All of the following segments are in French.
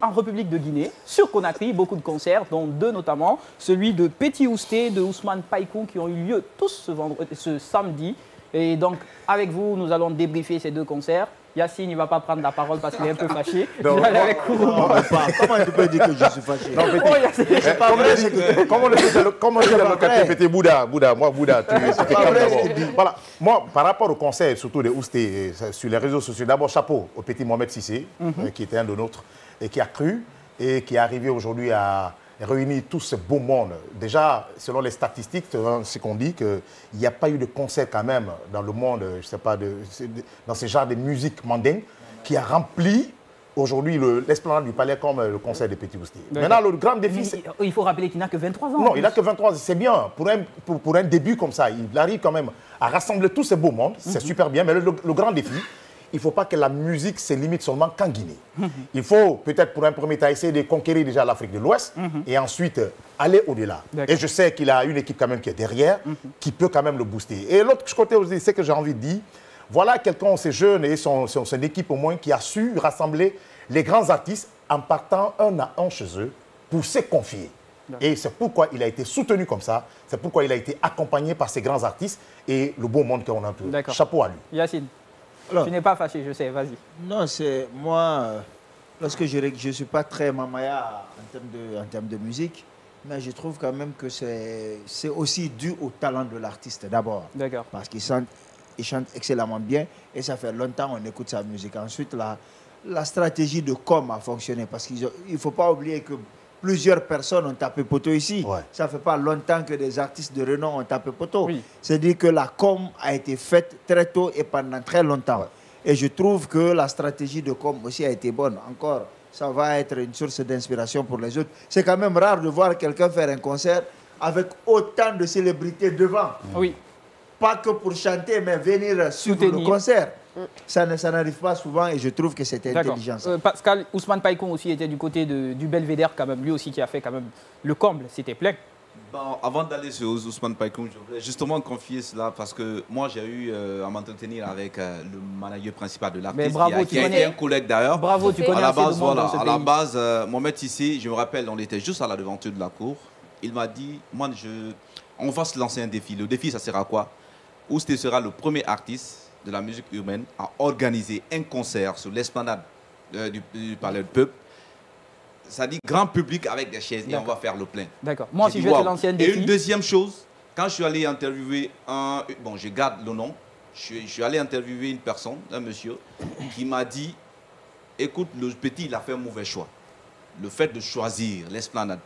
En République de Guinée, sur Conakry, beaucoup de concerts, dont deux notamment, celui de Petit Ousté, de Ousmane Paikoun, qui ont eu lieu tous ce samedi. Et donc, avec vous, nous allons débriefer ces deux concerts. Yacine, il ne va pas prendre la parole parce qu'il est un peu fâché. Non, avec comment tu peux dire que je suis fâché? Non, c'est pas vrai. Comment je l'ai Petit Bouddha, moi Bouddha, tu es calme d'abord. Voilà, moi, par rapport au concert, surtout de Ousté, sur les réseaux sociaux, d'abord chapeau au petit Mohamed Sissé, qui était un de nôtres, et qui a cru, et qui est arrivé aujourd'hui à réunir tout ce beau monde. Déjà, selon les statistiques, c'est qu'on dit qu'il n'y a pas eu de concert quand même dans le monde, je ne sais pas, dans ce genre de musique mandingue, qui a rempli aujourd'hui l'esplanade du palais comme le concert de Petit Ousté. Maintenant, le grand défi... Il faut rappeler qu'il n'a que 23 ans. Non, il n'a que 23 ans, c'est bien. Pour un début comme ça, il arrive quand même à rassembler tous ces beaux mondes, c'est super bien, mais le grand défi, il ne faut pas que la musique se limite seulement qu'en Guinée. Il faut peut-être pour un premier temps essayer de conquérir déjà l'Afrique de l'Ouest et ensuite aller au-delà. Et je sais qu'il a une équipe quand même qui est derrière, qui peut quand même le booster. Et l'autre côté aussi, c'est que j'ai envie de dire, voilà quelqu'un, ces jeunes et son équipe au moins, qui a su rassembler les grands artistes en partant un à un chez eux pour se confier. Et c'est pourquoi il a été soutenu comme ça, c'est pourquoi il a été accompagné par ces grands artistes et le beau monde qu'on a entouré. Chapeau à lui. Yacine. Alors, tu n'es pas fâché, je sais, vas-y. Non, c'est moi, lorsque je ne suis pas très mamaya en termes de musique, mais je trouve quand même que c'est aussi dû au talent de l'artiste d'abord. D'accord. Parce qu'il chante excellemment bien et ça fait longtemps qu'on écoute sa musique. Ensuite, la stratégie de com a fonctionné parce qu'il ne faut pas oublier que plusieurs personnes ont tapé poteau ici. Ouais. Ça ne fait pas longtemps que des artistes de renom ont tapé poteau. Oui. C'est-à-dire que la com a été faite très tôt et pendant très longtemps. Ouais. Et je trouve que la stratégie de com aussi a été bonne. Encore, ça va être une source d'inspiration pour les autres. C'est quand même rare de voir quelqu'un faire un concert avec autant de célébrités devant. Oui. Pas que pour chanter, mais venir suivre le concert. Ça n'arrive pas souvent et je trouve que c'était intelligent. Pascal, Ousmane Paikoun aussi était du côté du Belvédère quand même, lui aussi qui a fait quand même le comble, c'était plein. Bon, avant d'aller sur Ousmane Paikoun, je voudrais justement confier cela parce que moi j'ai eu à m'entretenir avec le manager principal de l'artiste qui a été un collègue d'ailleurs. Bravo, tu connais assez de monde dans ce pays. À la base, Mohamed Sissé, je me rappelle, on était juste à la devanture de la cour. Il m'a dit, moi, on va se lancer un défi. Le défi, ça sera quoi? Ousté sera le premier artiste de la musique urbaine à organiser un concert sur l'esplanade du Palais du Peuple. Ça dit grand public avec des chaises et on va faire le plein. D'accord. Moi, si je vais te lancer un défi. Et une deuxième chose, quand je suis allé interviewer bon, je garde le nom, je suis allé interviewer une personne, un monsieur, qui m'a dit, écoute, le petit, il a fait un mauvais choix. Le fait de choisir l'esplanade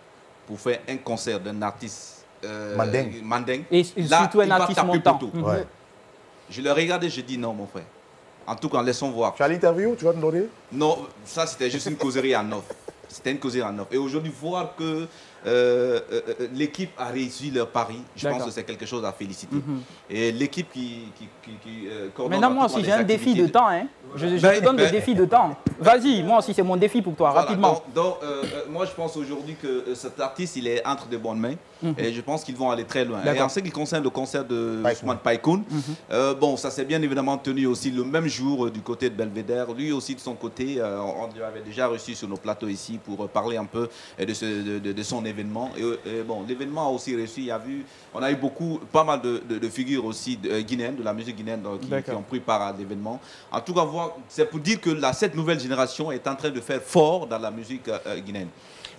pour faire un concert d'un artiste mandingue. Et surtout un artiste montant. Je l'ai regardé, je dis non, mon frère. En tout cas, laissons voir. Tu as l'interview, tu vas te donner? Non, ça c'était juste une causerie en off. C'était une causerie en off. Et aujourd'hui, voir que l'équipe a réussi leur pari, je pense que c'est quelque chose à féliciter. Et l'équipe qui coordonne. Maintenant, moi aussi, j'ai un défi de temps. Hein. Je te donne des défis de temps. Vas-y, moi aussi, c'est mon défi pour toi, rapidement. Donc moi, je pense aujourd'hui que cet artiste, il est entre de bonnes mains. Et je pense qu'ils vont aller très loin. Et en ce qui concerne le concert de Ousmane Paikoun, bon, ça s'est bien évidemment tenu aussi le même jour du côté de Belvédère. Lui aussi, de son côté, on l'avait déjà reçu sur nos plateaux ici pour parler un peu de son événement. Et bon, l'événement a aussi réussi. On a eu pas mal de figures aussi guinéennes, de la musique guinéenne qui ont pris part à l'événement. En tout cas, c'est pour dire que cette nouvelle génération est en train de faire fort dans la musique guinéenne.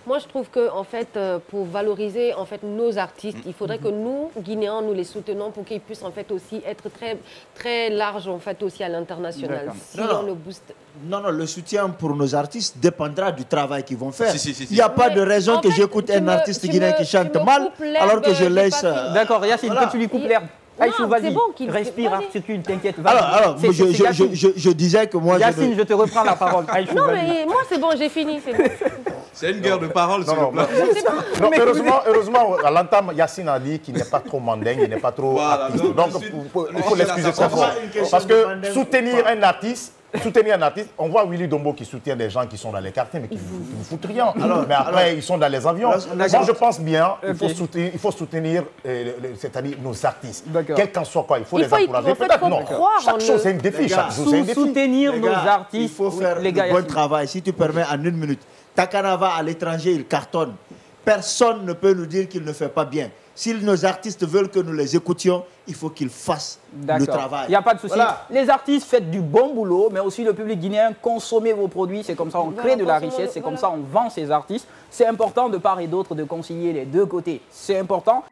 Moi, je trouve que, en fait, pour valoriser en fait nos artistes, il faudrait que nous, Guinéens, nous les soutenons pour qu'ils puissent en fait aussi être très, très larges en fait aussi à l'international. Si on le booste. Non, le soutien pour nos artistes dépendra du travail qu'ils vont faire. Il n'y a pas de raison que j'écoute un artiste guinéen qui chante mal, alors que je laisse. D'accord, Yacine, que tu lui coupes l'herbe. Aïchou, vas-y, bon respire, articule, t'inquiète. Alors, je disais que moi... Yacine, je te reprends la parole. Aïchou, non, mais moi, c'est bon, j'ai fini, c'est bon. C'est une guerre de paroles sur le plateau. Heureusement, à l'entame, Yacine a dit qu'il n'est pas trop mandingue, il n'est pas trop artiste. Donc, il faut l'excuser très fort. Parce que soutenir un artiste, soutenir un artiste, on voit Willy Dombo qui soutient des gens qui sont dans les quartiers, mais qui ne foutent rien. Mais après, ils sont dans les avions. Moi, je pense bien qu'il faut soutenir c'est-à-dire nos artistes. Quel qu'en soit quoi, il faut les encourager. Peut-être non. Chaque chose, c'est un défi. Chaque jour, c'est un défi. Soutenir nos artistes. Il faut faire le bon travail. Si tu permets, en 1 minute. Takanava à l'étranger, il cartonne. Personne ne peut nous dire qu'il ne fait pas bien. Si nos artistes veulent que nous les écoutions, il faut qu'ils fassent le travail. Il n'y a pas de souci. Voilà. Les artistes, faites du bon boulot, mais aussi le public guinéen, consommez vos produits. C'est comme ça on crée de la richesse, c'est comme ça on vend ces artistes. C'est important de part et d'autre de concilier les deux côtés. C'est important.